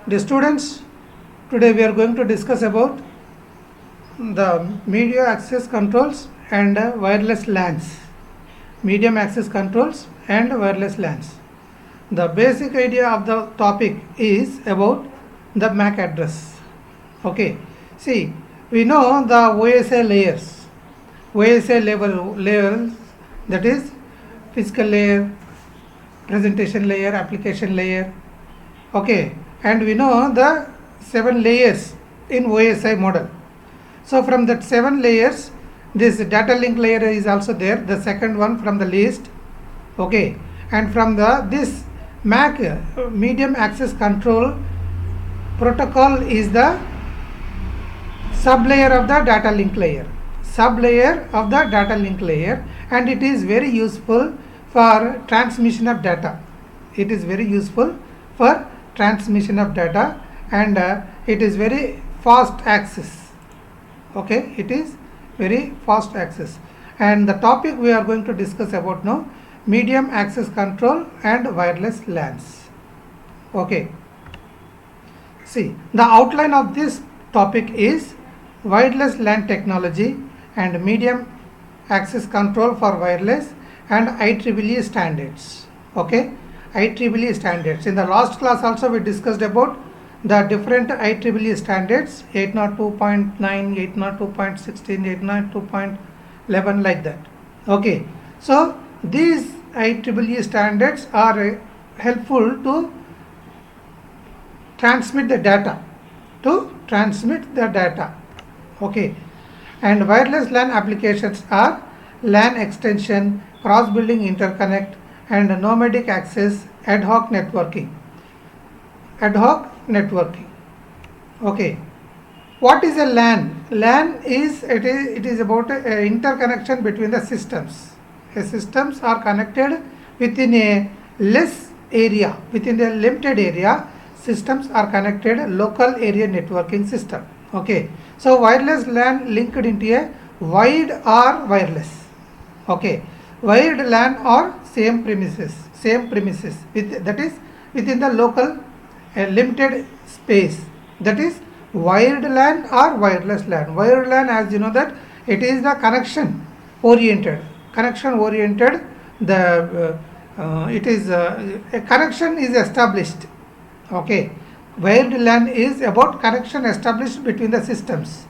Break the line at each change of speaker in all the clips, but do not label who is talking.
Dear students, today we are going to discuss about the media access controls and wireless LANs. Medium access controls and wireless LANs. The basic idea of the topic is about the MAC address. Okay, see, we know the OSI layers. OSI levels, that is physical layer, presentation layer, application layer. Okay, and we know the 7 layers in OSI model. So from that 7 layers, this data link layer is also there, the second one from the list. Okay, and from this MAC medium access control protocol is the sublayer of the data link layer. Sublayer of the data link layer, and it is very useful for transmission of data. It is very useful for transmission of data, and it is very fast access. Okay, it is very fast access, and the topic we are going to discuss about now, medium access control and wireless LANs. Okay, see, the outline of this topic is wireless LAN technology and medium access control for wireless and IEEE standards. Okay, IEEE standards. In the last class also we discussed about the different IEEE standards, 802.9, 802.16, 802.11, like that. Okay, so these IEEE standards are helpful to transmit the data, okay, and wireless LAN applications are LAN extension, cross building interconnect, and nomadic access, ad hoc networking. Okay, what is a LAN? LAN is it is about a interconnection between the systems. Systems are connected within a less area, within the limited area. Systems are connected local area networking system. Okay, so wireless LAN linked into a wired or wireless. Okay, wired LAN or same premises with, that is within the local limited space, that is wired LAN or wireless LAN. Wired LAN, as you know, that it is the connection oriented. The it is a connection is established. Okay, wired LAN is about connection established between the systems.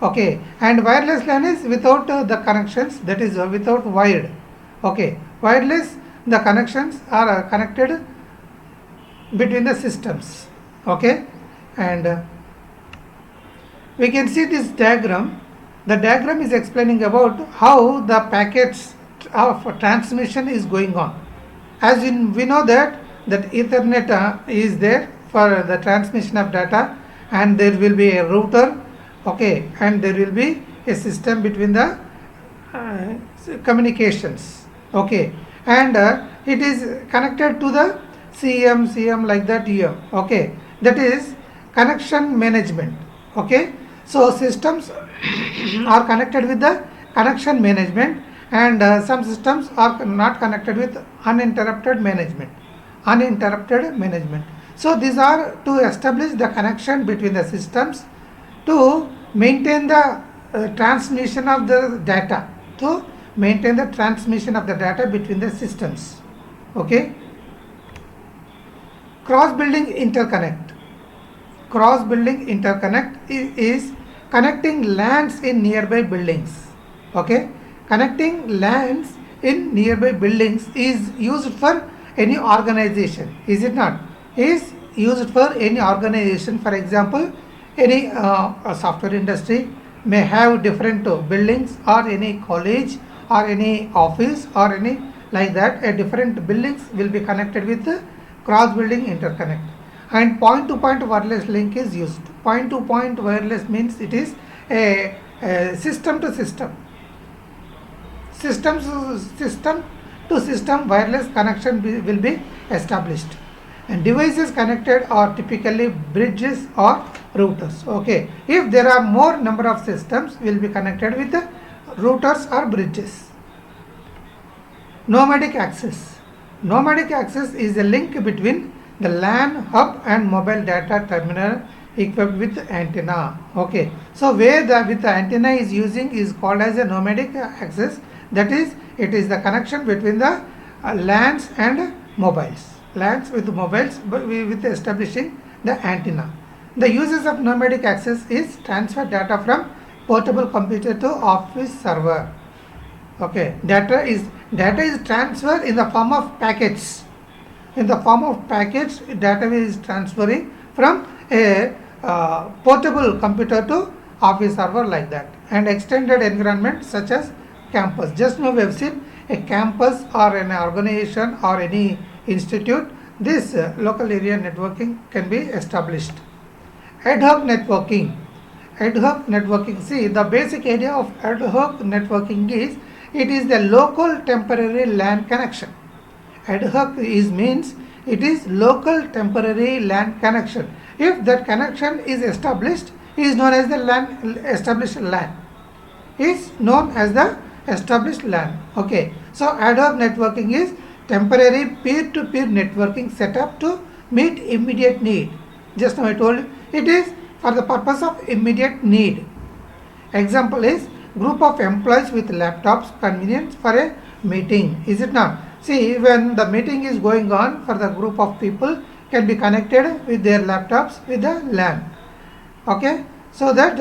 Okay, and wireless LAN is without the connections, that is without wired. Okay, wireless, the connections are connected between the systems. Okay, and we can see this diagram. The diagram is explaining about how the packets of transmission is going on. As we know that Ethernet is there for the transmission of data, and there will be a router. Okay, and there will be a system between the communications. Okay, and it is connected to the CM like that here. Okay, that is connection management. Okay, so systems are connected with the connection management, and some systems are not connected with uninterrupted management. So these are to establish the connection between the systems, to maintain the transmission of the data, between the systems. Okay, cross building interconnect is connecting LANs in nearby buildings. Okay, connecting LANs in nearby buildings is used for any organization, is it not? Is used for any organization. For example, any software industry may have different buildings, or any college or any office or any like that. A different buildings will be connected with the cross building interconnect, and point to point wireless link is used. Point to point wireless means it is a system to system wireless connection will be established, and devices connected are typically bridges or routers. Okay, if there are more number of systems, will be connected with the routers or bridges. Nomadic access is a link between the LAN hub and mobile data terminal equipped with antenna. Okay, so where the with the antenna is using is called as a nomadic access. That is, it is the connection between the LANs and mobiles. LANs with mobiles, but with establishing the antenna. The uses of nomadic access is transfer data from portable computer to office server. Okay, data is transferred in the form of packets. In the form of packets, data is transferring from a portable computer to office server, like that. And extended environment such as campus. Just now we have seen a campus or an organization or any institute. This local area networking can be established. Ad hoc networking. Ad hoc networking. See, the basic idea of ad hoc networking is it is the local temporary LAN connection. Ad hoc means it is local temporary LAN connection. If that connection is established, is known as the LAN, established LAN. Is known as the established LAN. Okay. So ad hoc networking is temporary peer-to-peer networking set up to meet immediate need. Just now I told you, it is for the purpose of immediate need. Example is group of employees with laptops convenient for a meeting. Is it not? See, when the meeting is going on, for the group of people can be connected with their laptops with the LAN. Okay, so that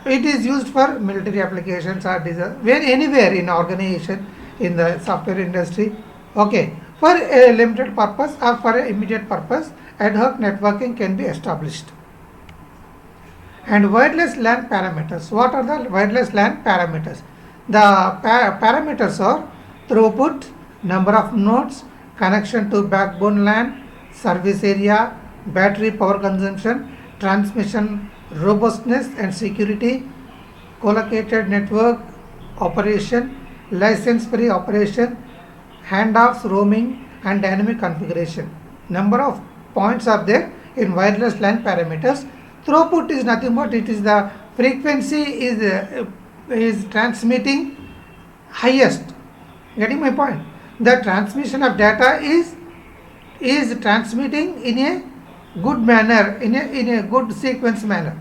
it is used for military applications or where anywhere in organization, in the software industry. Okay, for a limited purpose or for an immediate purpose, ad hoc networking can be established. And wireless LAN parameters. What are the wireless LAN parameters? The parameters are throughput, number of nodes, connection to backbone LAN, service area, battery power consumption, transmission robustness and security, collocated network operation, license-free operation, handoffs, roaming, and dynamic configuration. Number of points are there in wireless LAN parameters. Throughput is nothing but it is the frequency is transmitting highest. Getting my point? The transmission of data is transmitting in a good manner, in a good sequence manner.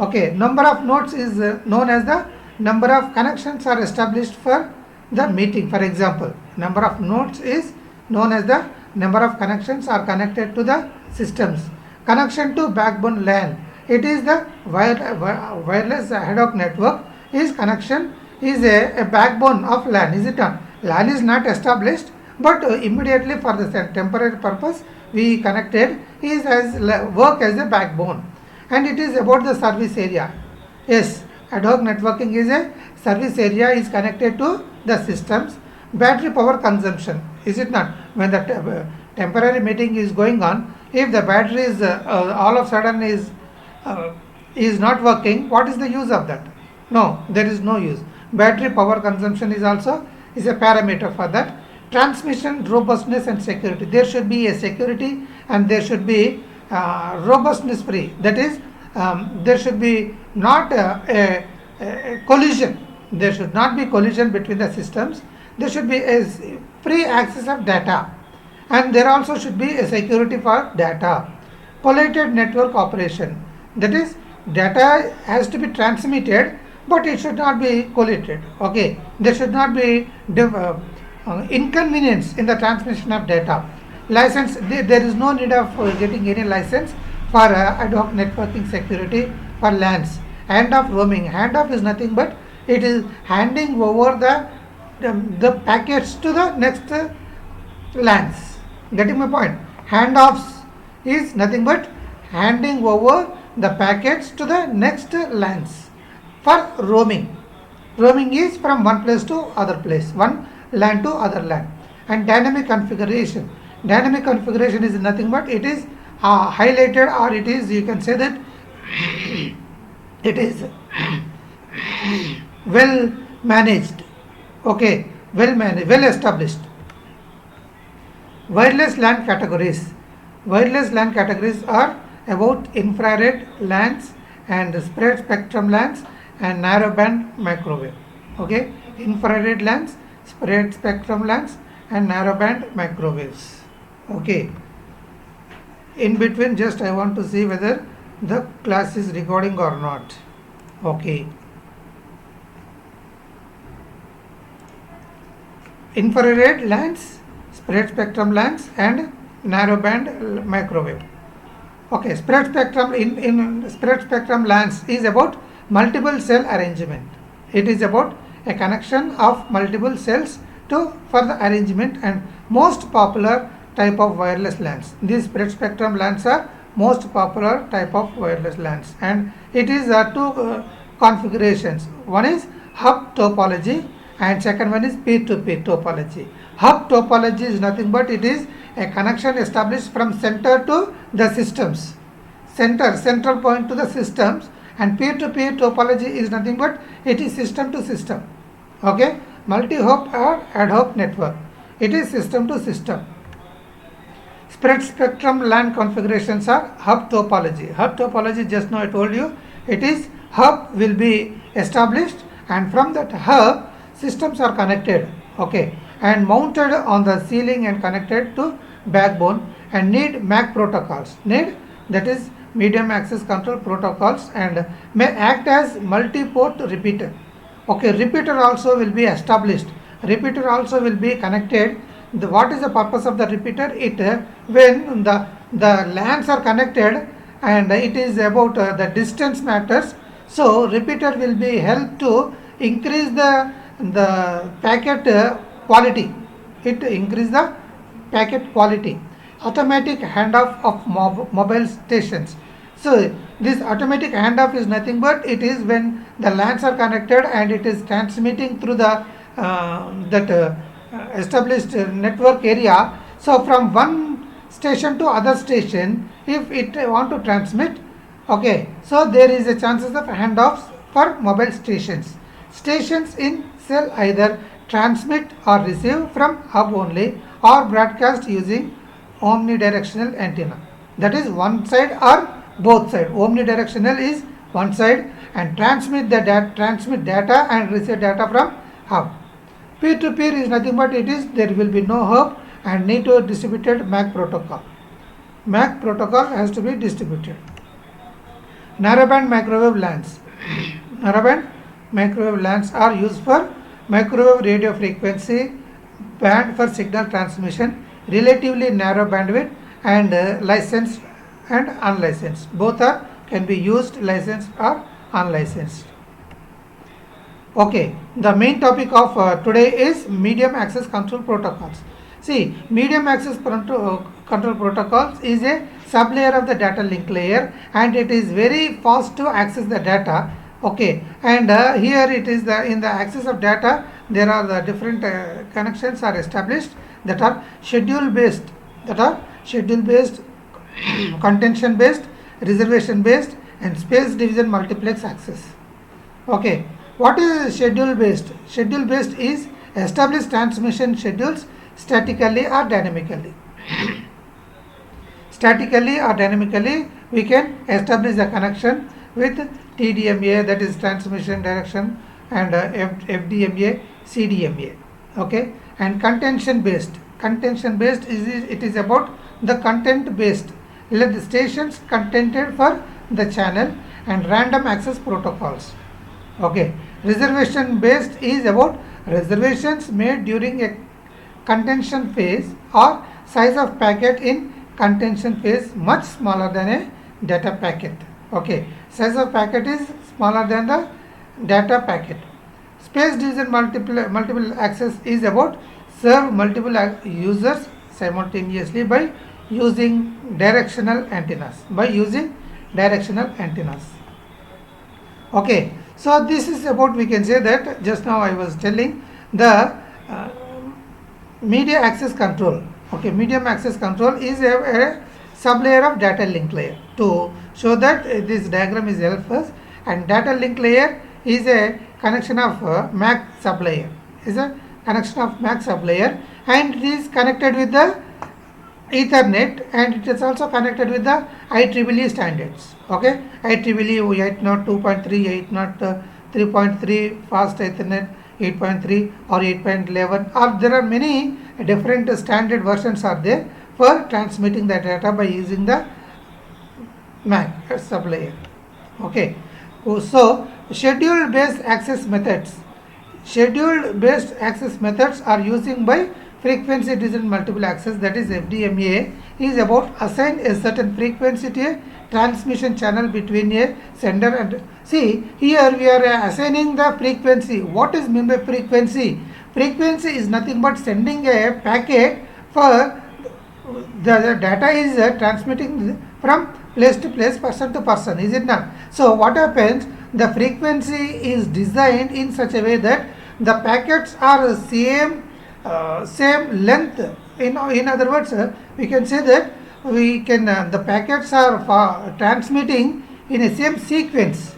Okay, number of nodes is known as the number of connections are established for the meeting. For example, number of nodes is known as the number of connections are connected to the systems. Connection to backbone LAN. It is the wireless ad hoc network is connection is a backbone of LAN. Is it not? LAN is not established, but immediately for the temporary purpose we connected is as work as a backbone. And it is about the service area. Yes, ad hoc networking is a service area is connected to the systems. Battery power consumption. Is it not? When the temporary meeting is going on, if the battery is all of a sudden is not working, what is the use of that? No, there is no use. Battery power consumption is also is a parameter for that. Transmission robustness and security. There should be a security and there should be robustness free. That is, there should be not a collision. There should not be collision between the systems. There should be a free access of data, and there also should be a security for data. Collated network operation. That is, data has to be transmitted, but it should not be collated. Okay, there should not be inconvenience in the transmission of data. License, there is no need of getting any license for ad hoc networking security for LANs. Handoff roaming. Handoff is nothing but it is handing over the packets to the next LANs. Getting my point? Handoffs is nothing but handing over the packets to the next LANs. For roaming. Roaming is from one place to other place, one LAN to other LAN. And dynamic configuration. Dynamic configuration is nothing but it is highlighted, or it is, you can say that it is well managed. Okay, well managed, well established. Wireless LAN categories. Wireless LAN categories are about infrared LANs and spread spectrum LANs and narrowband microwave. Okay, infrared LANs, spread spectrum LANs and narrowband microwaves. Okay, In between, just I want to see whether the class is recording or not. Okay. Infrared LANs, spread spectrum LANs, and narrowband microwave. Okay, spread spectrum in spread spectrum LANs is about multiple cell arrangement. It is about a connection of multiple cells to for the arrangement and most popular type of wireless LANs. These spread spectrum LANs are most popular type of wireless LANs, and it is two configurations. One is hub topology and second one is peer-to-peer topology. Hub topology is nothing but it is a connection established from center to the systems, central point to the systems, and peer-to-peer topology is nothing but it is system to system. Okay, multi-hop or ad hoc network, it is system to system. Spread spectrum LAN configurations are hub topology. Hub topology, just now I told you, it is hub will be established and from that hub systems are connected, okay, and mounted on the ceiling and connected to backbone and need MAC protocols, that is medium access control protocols, and may act as multi-port repeater. Okay, repeater also will be established, repeater also will be connected. What is the purpose of the repeater? It when the LANs are connected and it is about the distance matters, so repeater will be help to increase the packet quality. It increase the packet quality. Automatic handoff of mobile stations. So this automatic handoff is nothing but it is when the LANs are connected and it is transmitting through the established network area. So from one station to other station, if it want to transmit, okay, so there is a chances of handoffs for mobile stations. Stations in cell either transmit or receive from hub only or broadcast using omnidirectional antenna. That is one side or both side. Omnidirectional is one side and transmit data and receive data from hub. Peer-to-peer is nothing but it is there will be no hub and need to distributed MAC protocol. MAC protocol has to be distributed. Narrowband microwave LANs. Narrowband microwave LANs are used for microwave radio frequency band for signal transmission, relatively narrow bandwidth, and licensed and unlicensed. Both are can be used, licensed or unlicensed. Okay, the main topic of today is medium access control protocols. See, medium access control protocols is a sublayer of the data link layer and it is very fast to access the data. Okay, and here it is in the access of data there are the different connections are established that are schedule based, contention based, reservation based, and space division multiplex access. Okay, what is schedule based? Schedule based is established transmission schedules statically or dynamically. Statically or dynamically we can establish the connection with TDMA, that is transmission direction, and FDMA, CDMA. Okay, and contention based is it is about the content based, let the stations contented for the channel and random access protocols. Okay, reservation based is about reservations made during a contention phase or size of packet in contention phase much smaller than a data packet. Okay, size of packet is smaller than the data packet. Space division multiple access is about serve multiple users simultaneously by using directional antennas. Okay, so this is about, we can say that just now I was telling the media access control. Okay, medium access control is a sublayer of data link layer. To show that this diagram is helpful, and data link layer is a connection of MAC sublayer. And it is connected with the Ethernet and it is also connected with the IEEE standards. Okay, IEEE 802.3, 803.3 fast Ethernet, 8.3 or 8.11, or there are many different standard versions are there for transmitting the data by using the MAC sublayer. Okay, so schedule based access methods are using by frequency driven multiple access, that is FDMA, is about assign a certain frequency to a transmission channel between a sender and, see here we are assigning the frequency. What is meant by frequency? Frequency is nothing but sending a packet for the data is transmitting from place to place, person to person, is it not? So what happens, the frequency is designed in such a way that the packets are same length. In other words, we can say that the packets are transmitting in a same sequence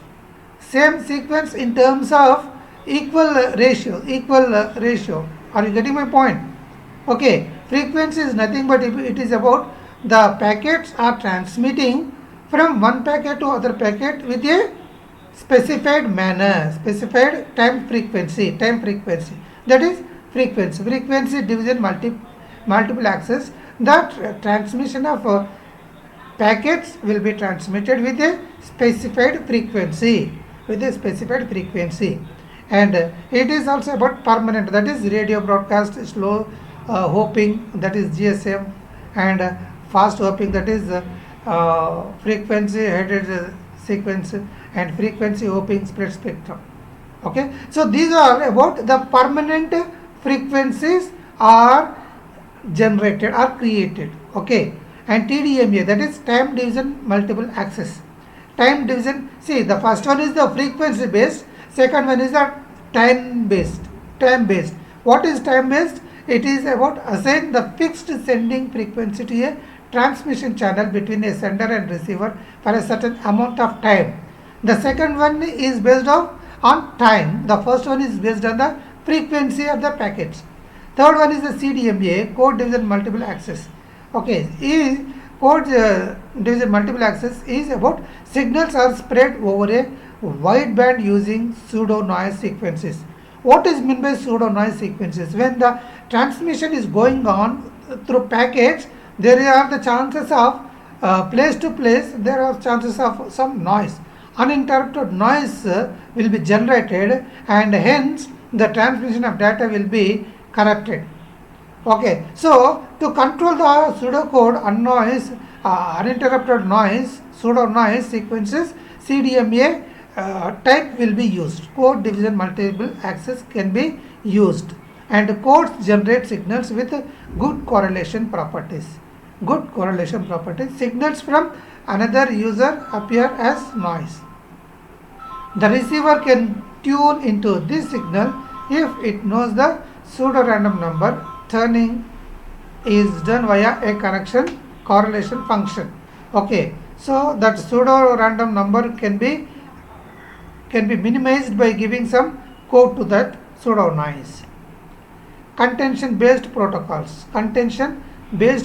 in terms of equal ratio. Are you getting my point? Okay, frequency is nothing but it is about the packets are transmitting from one packet to other packet with a specified manner, specified time frequency. That is frequency division multiple access. The transmission of packets will be transmitted with a specified frequency. And it is also about permanent, that is radio broadcast, slow hopping, that is GSM, and fast hopping, that is frequency headed sequence, and frequency hopping spread spectrum. Okay, so these are about the permanent frequencies are generated or created. Okay, and TDMA, that is time division multiple access. Time division, see the first one is the frequency based, second one is the time based. What is time based? It is about assign the fixed sending frequency to a transmission channel between a sender and receiver for a certain amount of time. The second one is based on time. The first one is based on the frequency of the packets. Third one is the CDMA, code division multiple access. Okay, code division multiple access is about signals are spread over a wide band using pseudo noise sequences. What is meant by pseudo noise sequences? When the transmission is going on through packets, there are the chances of place to place, there are chances of some noise. Uninterrupted noise will be generated, and hence the transmission of data will be corrupted. Okay, so to control the pseudocode uninterrupted noise, pseudo noise sequences, CDMA type will be used. Code division multiple access can be used, and codes generate signals with good correlation properties. Signals from another user appear as noise. The receiver can tune into this signal if it knows the pseudo random number. Turning is done via a correlation function. Okay, so that pseudo random number can be minimized by giving some code to that pseudo noise. Contention based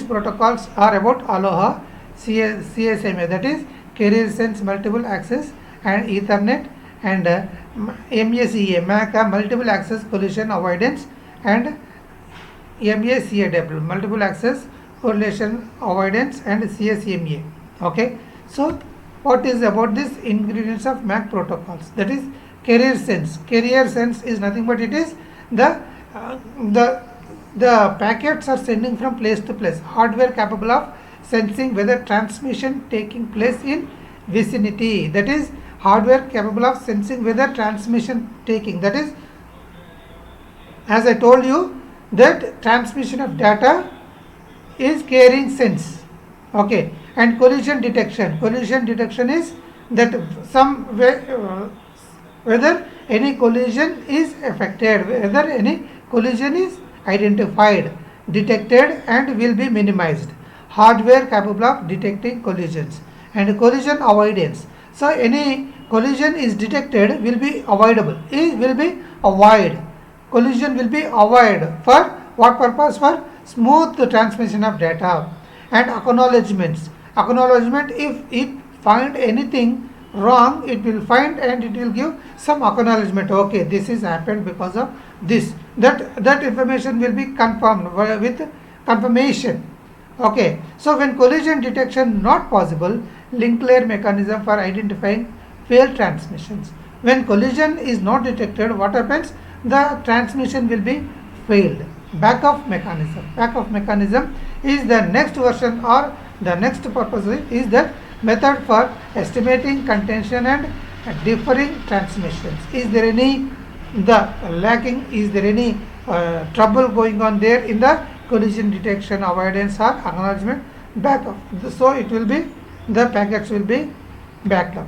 protocols are about Aloha, CSMA, that is carrier sense multiple access, and Ethernet, and MACA, multiple access collision avoidance, and MACAW, multiple access collision avoidance, and CSMA. Okay, so what is about this ingredients of MAC protocols? That is carrier sense. Carrier sense is nothing but it is the packets are sending from place to place. Hardware capable of sensing whether transmission taking place in vicinity. That is hardware capable of sensing whether transmission taking. That is, as I told you, that transmission of data is carrying sense. Okay, and collision detection. Collision detection is that some way, whether any collision is affected, whether any collision is identified, detected, and will be minimized. Hardware capable of detecting collisions. And collision avoidance. So any collision is detected will be avoidable. It will be avoided. Collision will be avoided. For what purpose? For smooth transmission of data. And acknowledgements. Acknowledgement, if it find anything wrong, it will find and it will give some acknowledgement. Okay, this is happened because of this. That information will be confirmed with confirmation. Okay, so when collision detection not possible, link layer mechanism for identifying failed transmissions. When collision is not detected, what happens? The transmission will be failed. Backup mechanism. Backup mechanism is the next version or the next purpose is the method for estimating contention and differing transmissions. Is there any the lacking? Is there any trouble going on there in the collision detection, avoidance or acknowledgement backup? So it will be the packets will be backed up.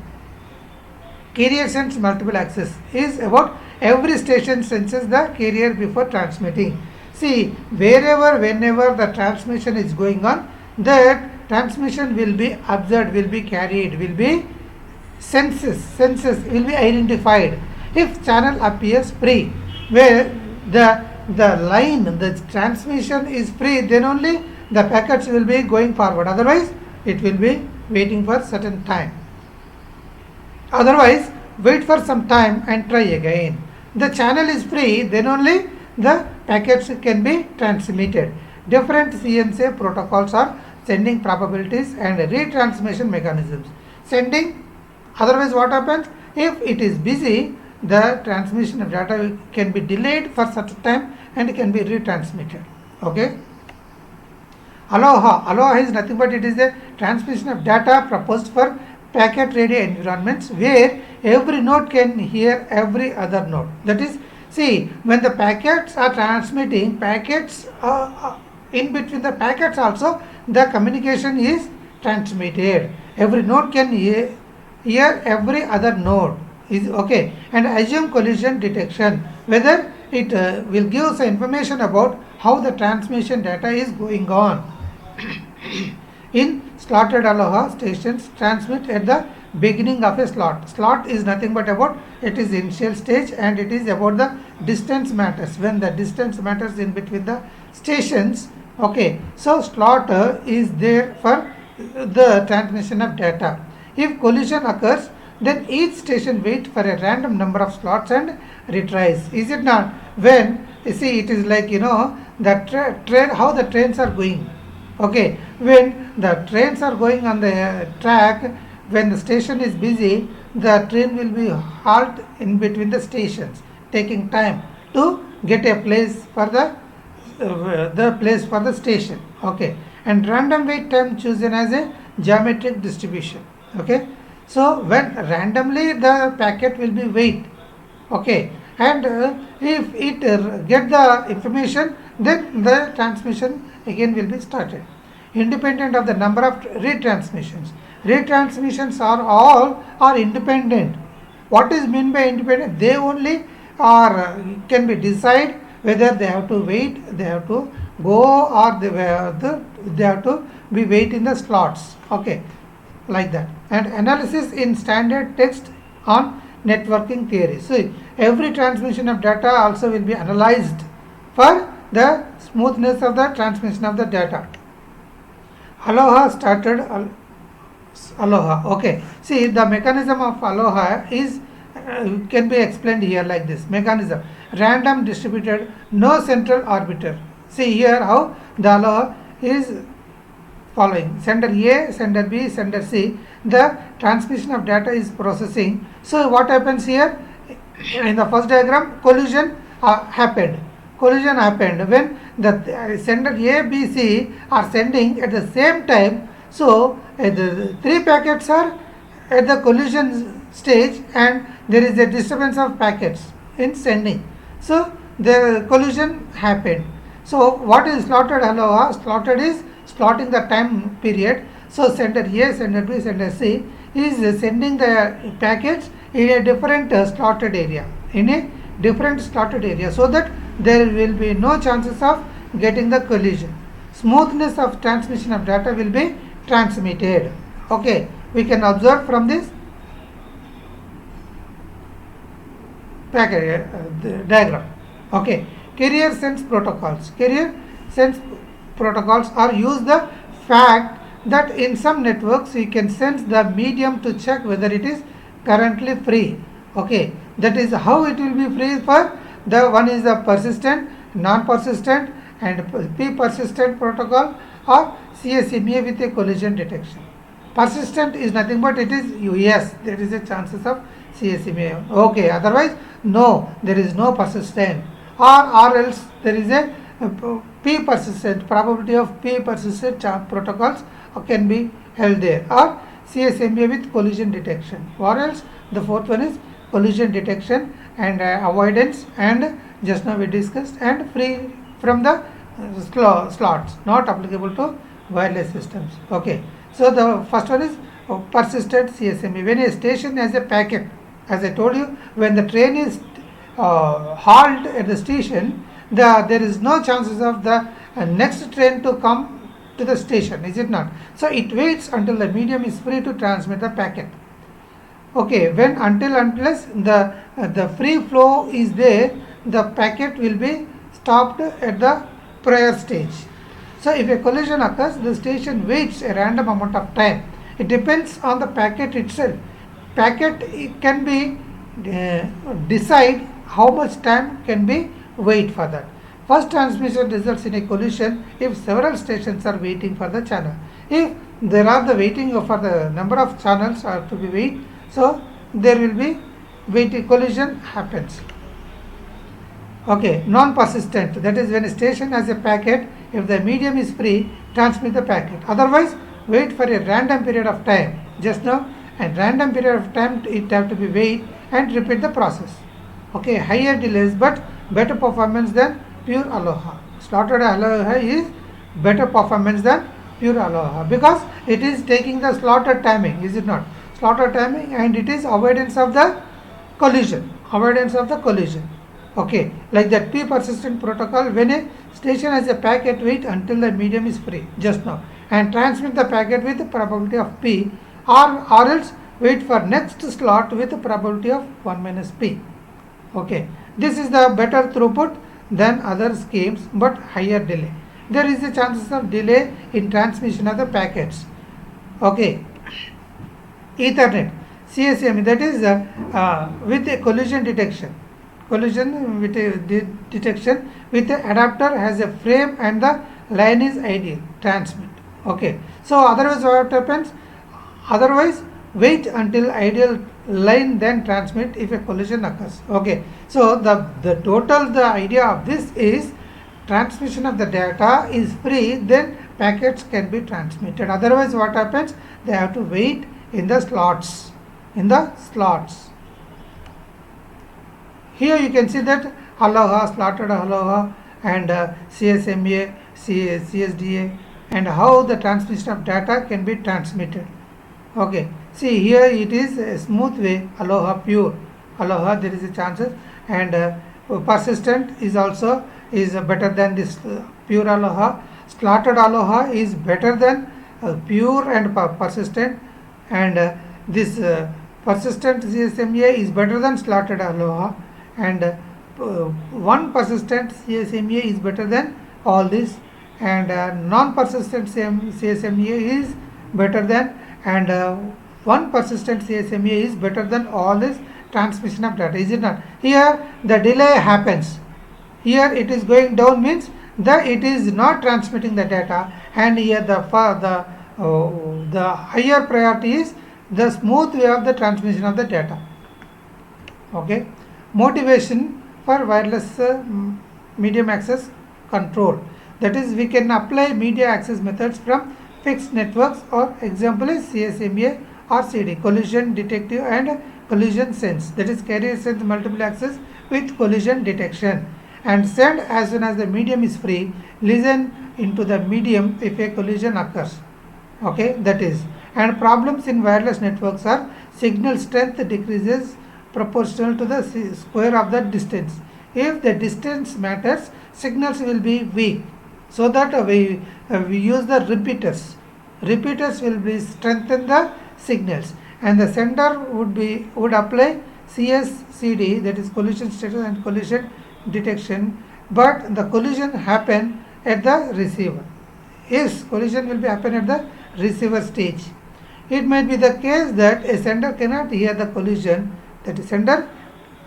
Carrier sends multiple access is about every station senses the carrier before transmitting. See, wherever, whenever the transmission is going on, that transmission will be observed, will be carried, will be senses will be identified. If channel appears free, where the line, the transmission is free, then only the packets will be going forward. Otherwise, it will be waiting for certain time. Otherwise, wait for some time and try again. The channel is free, then only the packets can be transmitted. Different CNC protocols are sending probabilities and retransmission mechanisms. Sending, otherwise what happens? If it is busy, the transmission of data can be delayed for such time and can be retransmitted. Okay. Aloha is nothing but it is a transmission of data proposed for packet radio environments where every node can hear every other node. That is, see, when the packets are transmitting, packets in between the packets also the communication is transmitted. Every node can hear every other node. Is okay, and assume collision detection whether it will give us information about how the transmission data is going on. In slotted Aloha, stations transmit at the beginning of a slot. Slot is nothing but about it is initial stage and it is about the distance matters. When the distance matters in between the stations, okay, so slot is there for the transmission of data. If collision occurs, then each station waits for a random number of slots and retries. Is it not? When you see, it is like the train, how the trains are going. Okay, when the trains are going on the track, when the station is busy, the train will be halt in between the stations, taking time to get a place for the place for the station. Okay, and random wait time chosen as a geometric distribution. Okay, so when randomly the packet will be wait. Okay, and if it get the information, then the transmission again will be started. Independent of the number of retransmissions. Retransmissions are independent. What is meant by independent? They only are can be decide whether they have to wait, they have to go, or they have to be wait in the slots. Okay, like that. And analysis in standard text on networking theory. So every transmission of data also will be analyzed for the smoothness of the transmission of the data. Aloha started Aloha. Okay, see, the mechanism of Aloha is can be explained here like this. Mechanism: random distributed, no central arbiter. See here how the Aloha is following: sender A, sender B, sender C. The transmission of data is processing. So what happens here? In the first diagram, collision happened. Collision happened when the sender A, B, C are sending at the same time. So the three packets are at the collision stage and there is a disturbance of packets in sending. So the collision happened. So what is slotted Aloha? Slotted is slotting the time period. So sender A, sender B, sender C is sending the packets in a different slotted area, so that there will be no chances of getting the collision. Smoothness of transmission of data will be transmitted. Okay, we can observe from this packet diagram. Okay, carrier sense protocols. Carrier sense protocols are use the fact that in some networks you can sense the medium to check whether it is currently free. Okay, that is how it will be free for the one is the persistent, non-persistent and P persistent protocol or CSMA with a collision detection. Persistent is nothing but it is yes, there is a chances of CSMA. Okay, otherwise no, there is no persistent, or else there is a P persistent, probability of P persistent protocols can be held there, or CSMA with collision detection, or else the fourth one is collision detection and avoidance, and just now we discussed, and free from the slots, not applicable to wireless systems. Okay, so the first one is persistent CSMA. When a station has a packet, as I told you, when the train is halt at the station, there is no chances of the next train to come to the station, is it not? So it waits until the medium is free to transmit the packet. Okay, when unless the free flow is there, the packet will be stopped at the prior stage. So if a collision occurs, the station waits a random amount of time. It depends on the packet itself. Packet can be decide how much time can be wait for that. First transmission results in a collision if several stations are waiting for the channel. If there are the waiting for the number of channels are to be wait, so there will be waiting, collision happens. Okay, non-persistent, that is when a station has a packet, if the medium is free, transmit the packet. Otherwise, wait for a random period of time. Just now, and random period of time it have to be wait and repeat the process. Okay, higher delays but better performance than pure aloha. Slotted aloha is better performance than pure aloha because it is taking the slotted timing, is it not? Slotted timing, and it is avoidance of the collision. Avoidance of the collision. Okay, like that P persistent protocol, when a station has a packet, wait until the medium is free, just now, and transmit the packet with the probability of P, or else wait for next slot with the probability of 1 minus P. Okay, this is the better throughput than other schemes but higher delay. There is a chances of delay in transmission of the packets. Okay, Ethernet, CSMA, that is with a collision detection. Collision with a detection with the adapter has a frame and the line is ideal, transmit. Okay, so otherwise what happens? Otherwise wait until ideal line then transmit if a collision occurs. Okay, so the idea of this is transmission of the data is free, then packets can be transmitted. Otherwise what happens? They have to wait in the slots. Here you can see that aloha, slotted aloha, and CSMA, CSDA, and how the transmission of data can be transmitted. Okay, see here it is a smooth way, aloha pure, aloha there is a chances, and persistent is also is better than this pure aloha. Slotted aloha is better than pure and persistent, and this persistent CSMA is better than slotted aloha, and one persistent CSMA is better than all this, and non-persistent CSMA is better than, and one persistent CSMA is better than all this transmission of data, is it not? Here the delay happens. Here it is going down means that it is not transmitting the data, and here the higher priority is the smooth way of the transmission of the data. Okay, motivation for wireless medium access control, that is we can apply media access methods from fixed networks, or example is CSMA or CD, collision detective and collision sense, that is carrier sense multiple access with collision detection, and send as soon as the medium is free, listen into the medium if a collision occurs. Okay, that is, and problems in wireless networks are signal strength decreases proportional to the square of the distance. If the distance matters, signals will be weak, so that we use the repeaters. Repeaters will be strengthen the signals, and the sender would apply CSCD, that is collision status and collision detection, but the collision happen at the receiver. Yes, collision will be happen at the receiver stage. It might be the case that a sender cannot hear the collision, that is sender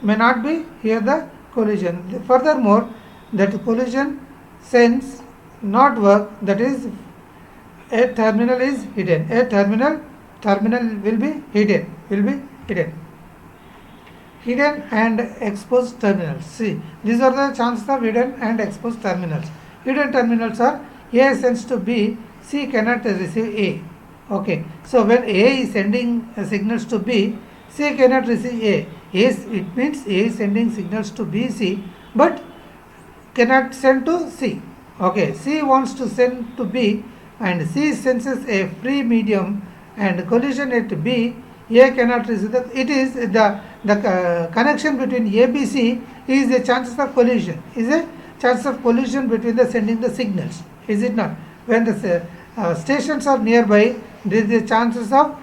may not be hear the collision. Furthermore, that collision sense not work, that is A terminal is hidden. A terminal will be hidden. Hidden and exposed terminals. See, these are the chances of hidden and exposed terminals. Hidden terminals are A sends to B, C cannot receive A. Okay, so when A is sending signals to B, C cannot receive A. It means A is sending signals to B, C, but cannot send to C. Okay, C wants to send to B, and C senses a free medium and collision at B. A cannot receive it is the connection between ABC is a chances of collision, is a chance of collision between the sending the signals, is it not? When the stations are nearby, there is a chances of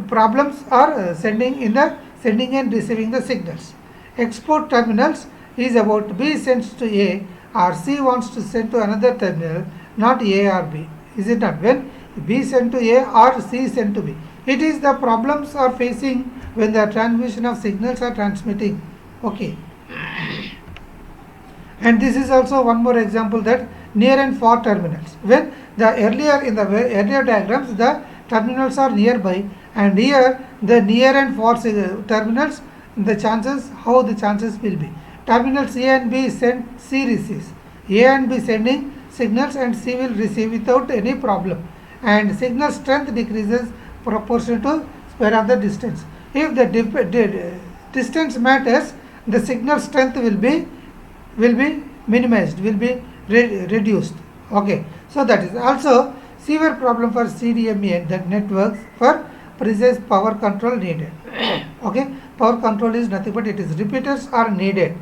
problems are sending and receiving the signals. Export terminals is about B sends to A or C wants to send to another terminal, not A or B, is it not? When B sent to A or C sent to B, it is the problems are facing when the transmission of signals are transmitting. Okay, and this is also one more example, that near and far terminals. When the earlier diagrams, the terminals are nearby, and here the near and far terminals, the chances will be terminals A and B send, C receives. A and B sending signals and C will receive without any problem, and signal strength decreases proportional to square of the distance. If the distance matters, the signal strength will be minimized, will be reduced. Okay, so that is also severe problem for CDMA, that networks for precise power control needed. Okay, power control is nothing but it is repeaters are needed.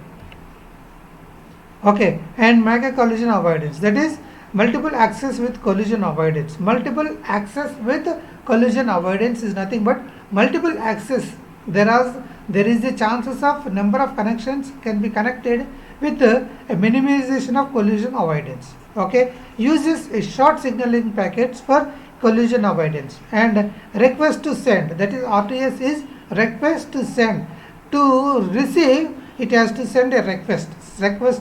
Okay, and mega collision avoidance, that is multiple access with collision avoidance. Multiple access with collision avoidance is nothing but multiple access. There is a chances of number of connections can be connected with a minimization of collision avoidance. Okay, uses a short signaling packets for collision avoidance, and request to send, that is RTS is request to send. To receive, it has to send a request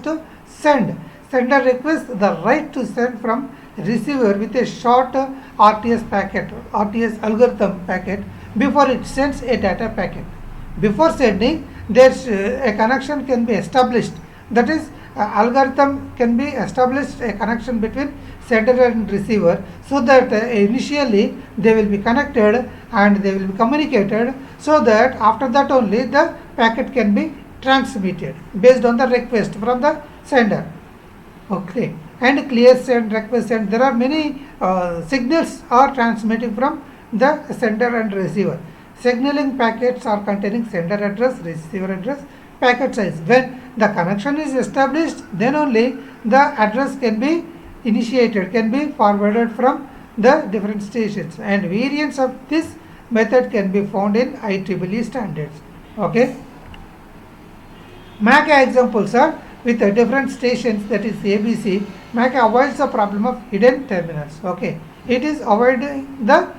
to send. Sender requests the right to send from receiver with a short RTS packet, RTS algorithm packet, before it sends a data packet. Before sending, there's a connection can be established, that is algorithm can be established, a connection between sender and receiver, so that initially they will be connected and they will be communicated, so that after that only the packet can be transmitted based on the request from the sender. Okay, and clear send, request send, there are many signals are transmitting from the sender and receiver. Signaling packets are containing sender address, receiver address, packet size. When the connection is established, then only the address can be initiated, can be forwarded from the different stations, and variants of this method can be found in IEEE standards. Okay, MACA examples are with different stations, that is ABC. MACA avoids the problem of hidden terminals. Okay, it is avoiding the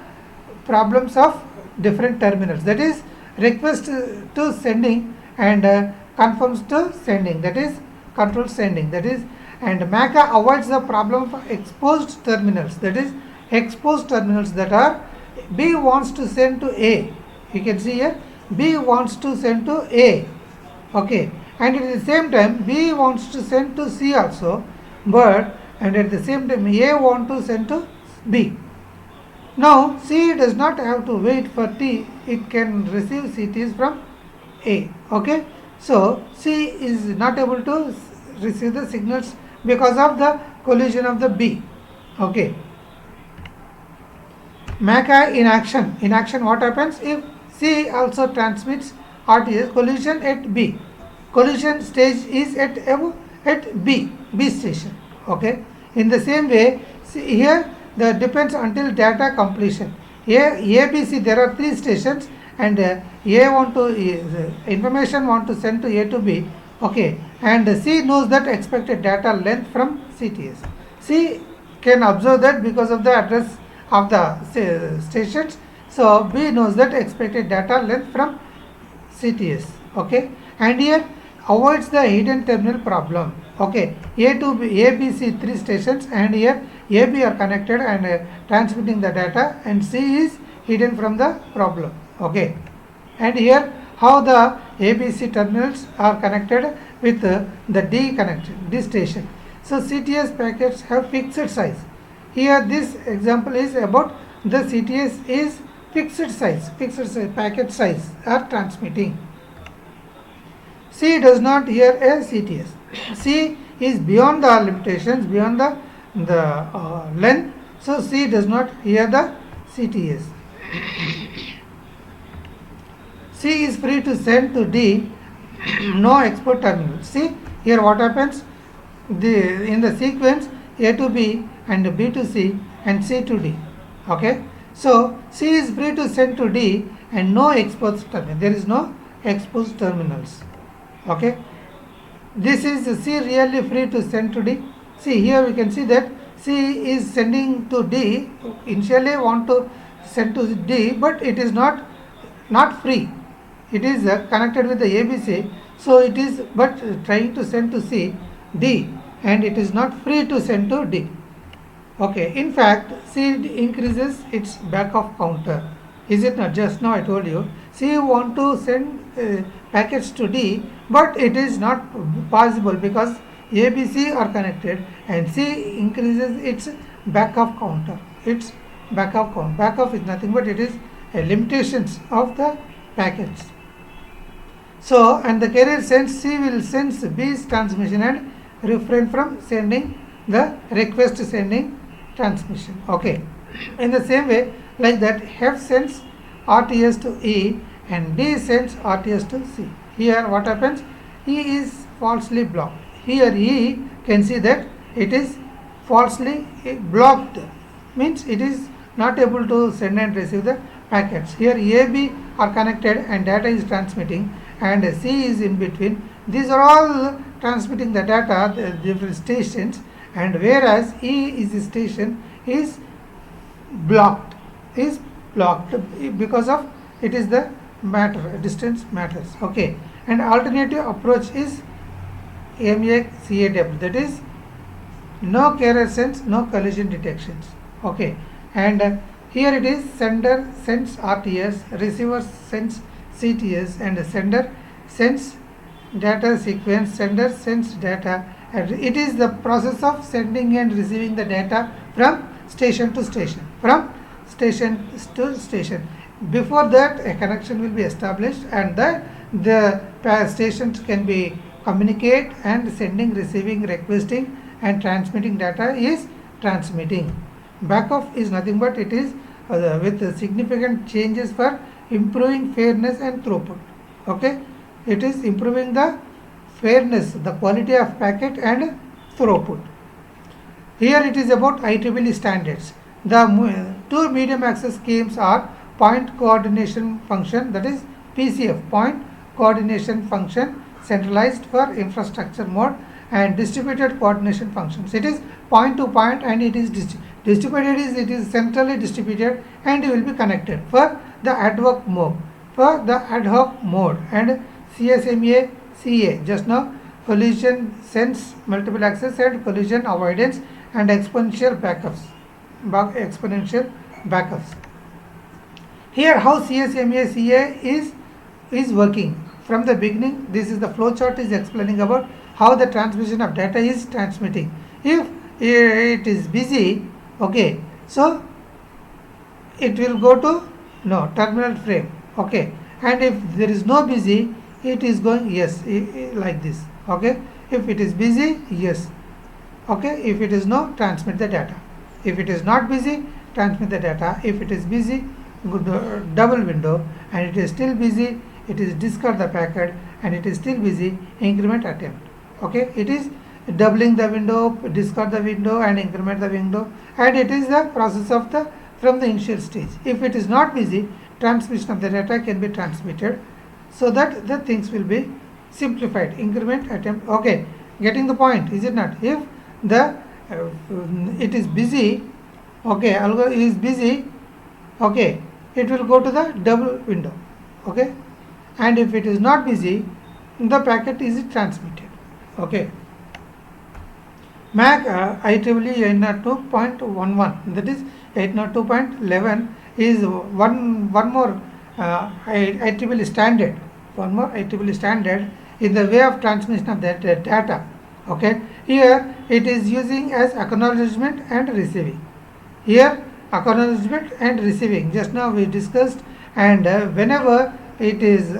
problems of different terminals, that is request to sending and confirms to sending, that is control sending, that is, and MACA avoids the problem of exposed terminals, that is exposed terminals, that are B wants to send to A, you can see here B wants to send to A. Okay, and at the same time B wants to send to C also, but and at the same time A want to send to B. Now C does not have to wait for T, it can receive CTs from A. Okay, so C is not able to receive the signals because of the collision of the B. Okay, MACA in action what happens if C also transmits RTS, collision at B, collision stage is at B station. Okay, in the same way, see here the depends until data completion. Here ABC, there are 3 stations, and A want to information want to send to A to B. Okay, and C knows that expected data length from CTS. C can observe that because of the address of the stations, so B knows that expected data length from CTS. Okay, and here avoids the hidden terminal problem. Okay, A to B, ABC 3 stations, and here AB are connected and transmitting the data, and C is hidden from the problem. Okay, and here how the ABC terminals are connected with the D connection, D station. So CTS packets have fixed size. Here this example is about the CTS is fixed size packet size are transmitting. C does not hear a CTS. C is beyond the limitations, beyond the length. So C does not hear the CTS. C is free to send to D, no export terminal. See here what happens, in the sequence A to B and B to C and C to D. Okay, so C is free to send to D and no export terminal. There is no export terminals. Okay, this is C really free to send to D. See here we can see that C is sending to D, initially want to send to D, but it is not free. It is connected with the ABC, so it is but trying to send to C, D, and it is not free to send to D. Okay, in fact, C increases its backoff counter. Is it not? Just now I told you, C want to send packets to D, but it is not possible because ABC are connected, and C increases its backoff counter. Its backoff count. Backoff is nothing but it is a limitations of the packets. So, and the carrier sense C will sense B's transmission and refrain from sending the request sending transmission. Okay. In the same way, like that, F sends RTS to E and D sends RTS to C. Here what happens? E is falsely blocked. Here E can see that it is falsely blocked, means it is not able to send and receive the packets. Here AB are connected and data is transmitting, and C is in between. These are all transmitting the data, the different stations, and whereas E is the station is blocked because of it is the matter, distance matters. Okay, and alternative approach is MACAW, that is no carrier sense, no collision detections. Okay, and here it is sender sends RTS, receiver sends CTS, and sender sends data sequence, sender sends data, and it is the process of sending and receiving the data from station to station, from station to station. Before that, a connection will be established, and the stations can be communicate, and sending, receiving, requesting, and transmitting data is transmitting. Backoff is nothing but it is with significant changes for improving fairness and throughput. Okay, it is improving the fairness, the quality of packet and throughput. Here it is about IEEE standards. The two medium access schemes are point coordination function, that is PCF, point coordination function, centralized for infrastructure mode, and distributed coordination functions. It is point to point, and it is distributed is it is centrally distributed and will be connected for the ad hoc mode. For the ad hoc mode and CSMA CA, just now collision sense multiple access and collision avoidance and exponential backups. Here how CSMA CA is working. From the beginning, this is the flow chart is explaining about how the transmission of data is transmitting. If it is busy, okay, so it will go to terminal frame. Okay, and if there is no busy, it is going yes like this. Okay, if it is busy, yes. Okay, if it is no, transmit the data. If it is not busy, transmit the data. If it is busy, go to double window, and it is still busy, it is discard the packet, and it is still busy, increment attempt. Okay, it is doubling the window, discard the window, and increment the window, and it is the process of the from the initial stage. If it is not busy, transmission of the data can be transmitted, so that the things will be simplified. Increment attempt. Okay, getting the point, is it not? If the it is busy, okay, algo is busy, okay, it will go to the double window. Okay, and if it is not busy, the packet is transmitted. Okay, MAC IEEE 802.11, that is 802.11 is one more IEEE standard, one more IEEE standard in the way of transmission of that data. Okay, here it is using as acknowledgement and receiving. Here acknowledgement and receiving just now we discussed, and whenever it is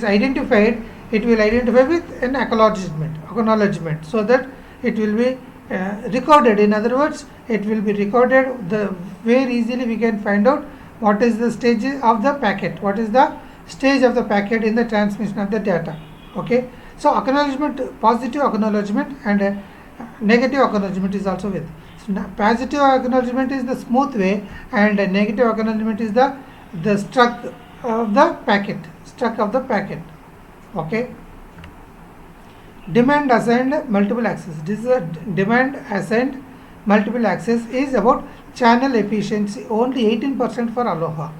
identified, it will identify with an acknowledgement, so that it will be recorded. In other words, it will be recorded. The very easily we can find out what is the stage of the packet, what is the stage of the packet in the transmission of the data. Okay, so acknowledgement, positive acknowledgement and negative acknowledgement is also with. So positive acknowledgement is the smooth way, and negative acknowledgement is the struck of the packet, struck of the packet. Okay, demand assigned multiple access. This is a demand assigned multiple access is about channel efficiency, only 18% for Aloha.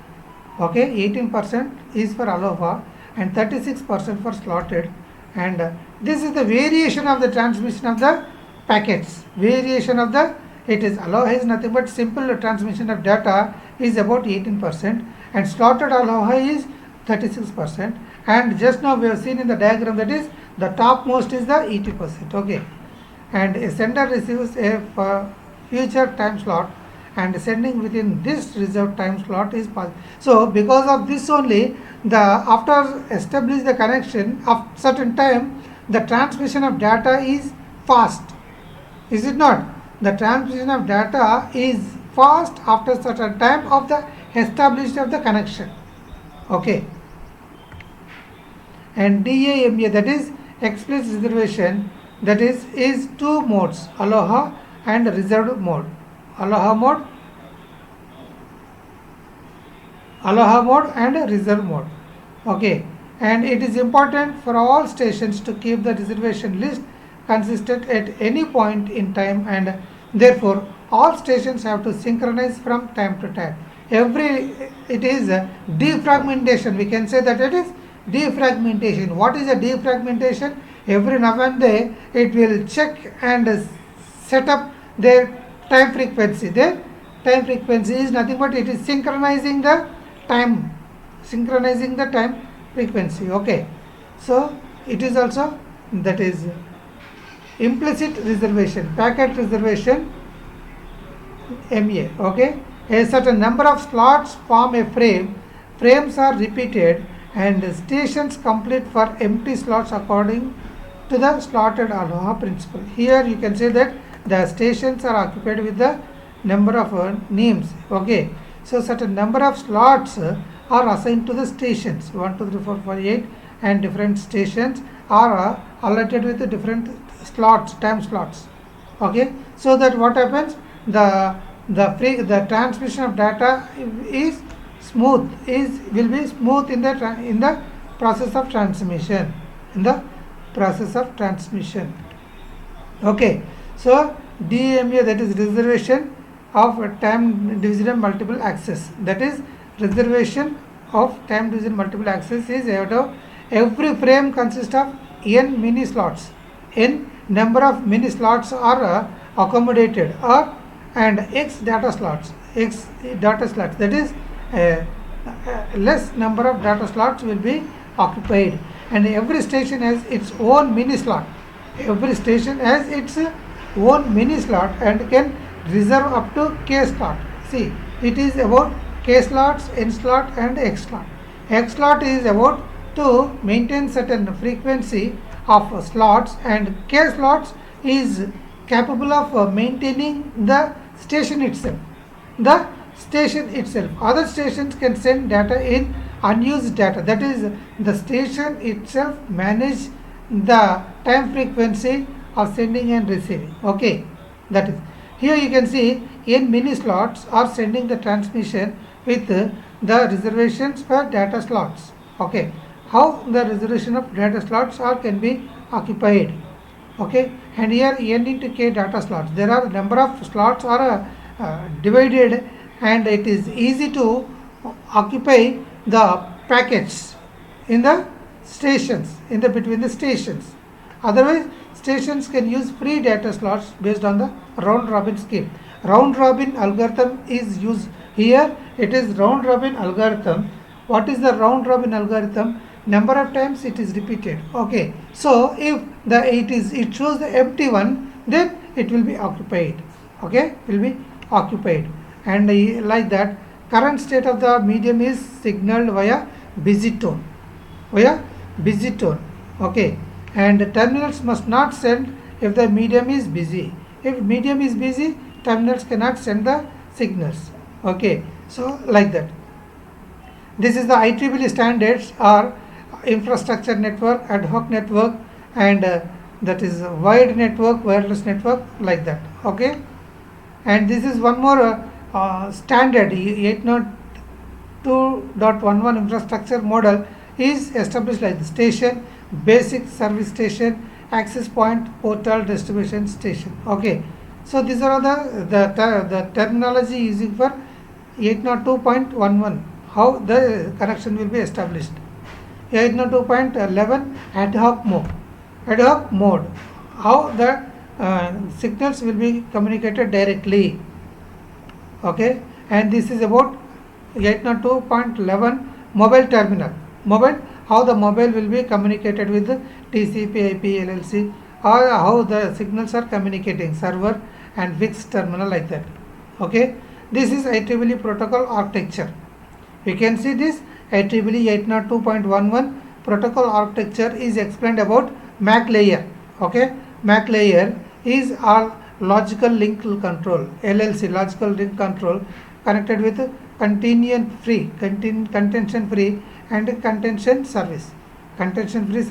Okay, 18% is for Aloha and 36% for slotted, and this is the variation of the transmission of the packets. Variation of the, it is Aloha is nothing but simple transmission of data is about 18%, and slotted Aloha is 36%, and just now we have seen in the diagram that is the topmost is the 80%. Okay, and a sender receives a future time slot, and sending within this reserved time slot is possible. So because of this only, the after establish the connection of certain time, the transmission of data is fast. Is it not? The transmission of data is fast after certain time of the established of the connection. Okay, and DAMA, that is express reservation, that is two modes, Aloha and reserved mode. Aloha mode and reserve mode. Okay, and it is important for all stations to keep the reservation list consistent at any point in time, and therefore all stations have to synchronize from time to time. It is a defragmentation. We can say that it is defragmentation. What is a defragmentation? Every now and then it will check and set up their time frequency. Their time frequency is nothing but it is synchronizing the time frequency. Okay, so it is also, that is implicit reservation, packet reservation, MA. Okay, a certain number of slots form a frame. Frames are repeated and stations complete for empty slots according to the slotted Aloha principle. Here you can say that the stations are occupied with the number of names. Okay, so certain number of slots are assigned to the stations 1, 2, 3, 4, 5, 8, and different stations are allotted with the different slots, time slots. Okay, so that what happens, the transmission of data is smooth, will be smooth in the process of transmission, Okay, so DMA, that is reservation of time division multiple access, that is reservation of time division multiple access is every frame consists of n mini slots. N number of mini slots are accommodated, and x data slots, that is less number of data slots will be occupied, and every station has its own mini slot. Every station has its own mini slot and can reserve up to k slot. See, it is about k slots, n slot, and x slot. X slot is about to maintain certain frequency of slots, and k slots is capable of maintaining the station itself. Other stations can send data in unused data, that is the station itself manage the time frequency of sending and receiving. Okay, that is, here you can see n mini slots are sending the transmission with the reservations for data slots. Okay, how the reservation of data slots can be occupied. Okay, and here n into k data slots, there are number of slots are divided, and it is easy to occupy the packets in the stations, between the stations. Otherwise stations can use free data slots based on the round robin scheme. Round robin algorithm is used here. It is round robin algorithm. What is the round robin algorithm? Number of times it is repeated. Okay, so if it shows the empty one, then it will be occupied. Okay, will be occupied, and like that, current state of the medium is signaled via busy tone. Okay, and the terminals must not send if the medium is busy. If medium is busy, terminals cannot send the signals. Okay, so like that. This is the IEEE standards or infrastructure network, ad hoc network, and that is wide network, wireless network, like that. Okay, and this is one more standard 802.11 infrastructure model is established like the station, basic service station, access point, portal, distribution station. Okay, so these are the terminology using for 802.11, how the connection will be established. 802.11 ad hoc mode, how the signals will be communicated directly. Okay, and this is about 802.11 mobile terminal. How the mobile will be communicated with the TCP IP LLC, or how the signals are communicating, server and fixed terminal, like that. Okay, this is IEEE protocol architecture. You can see this IEEE 802.11 protocol architecture is explained about MAC layer. Okay, MAC layer is our logical link control, LLC, logical link control, connected with contention free and contention service. Contention is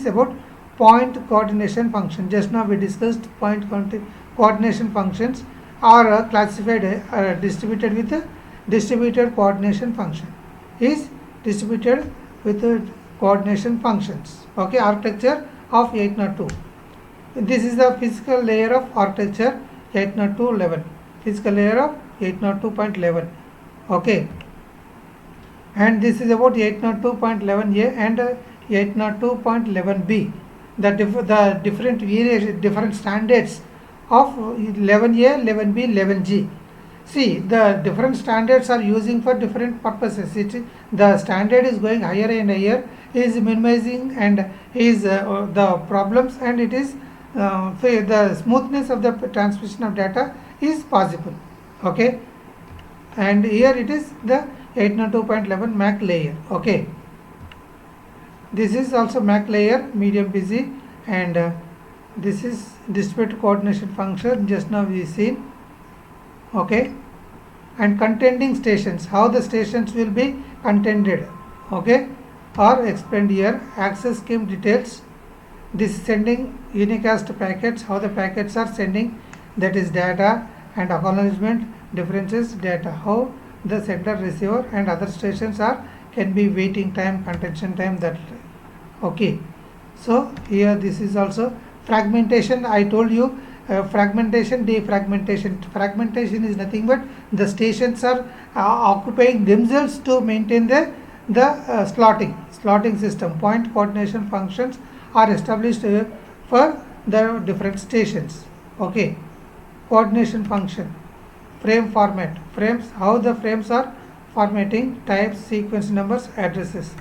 about point coordination function. Just now we discussed point coordination functions are classified distributed with a distributed coordination function is distributed with coordination functions. Okay, architecture of 802. This is the physical layer of architecture 802.11. Physical layer of 802.11. Okay, and this is about 802.11a and 802.11b. The different standards of 11a, 11b, 11g. See, the different standards are using for different purposes. The standard is going higher and higher, is minimizing and is the problems, and it is the smoothness of the transmission of data is possible. Okay, and here it is the 802.11 MAC layer. Okay, this is also MAC layer, medium busy, and this is distributed coordination function, just now we seen. Okay, and contending stations, how the stations will be contended, okay, or explained here. Access scheme details, this is sending unicast packets, how the packets are sending, that is data, and acknowledgement differences data, how the sender, receiver and other stations are can be waiting time, contention time, that. Okay, so here this is also fragmentation. I told you fragmentation, defragmentation. Fragmentation is nothing but the stations are occupying themselves to maintain the slotting system. Point coordination functions are established for the different stations. Okay, coordination function, frame format, frames, how the frames are formatting, types, sequence numbers, addresses.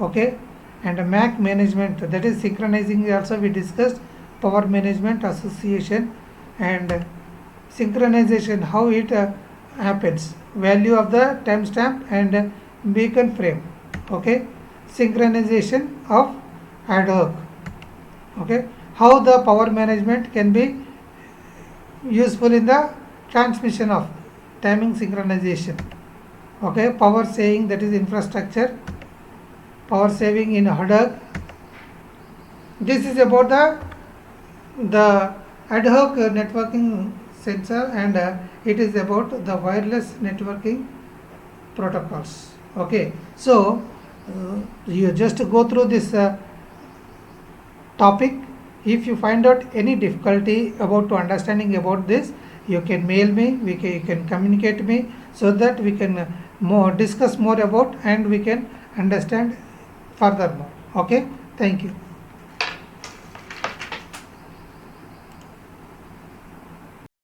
Okay, and MAC management, that is synchronizing, also we discussed. Power management, association, and synchronization, how it happens, value of the timestamp and beacon frame. Okay, synchronization of ad hoc. Okay, how the power management can be useful in the transmission of timing synchronization. Okay, power saving, that is infrastructure, power saving in ad hoc. This is about the ad hoc networking sensor, and it is about the wireless networking protocols. Okay, so you just go through this topic. If you find out any difficulty about to understanding about this, you can mail me, you can communicate me, so that we can discuss more about and we can understand furthermore. Okay, thank you.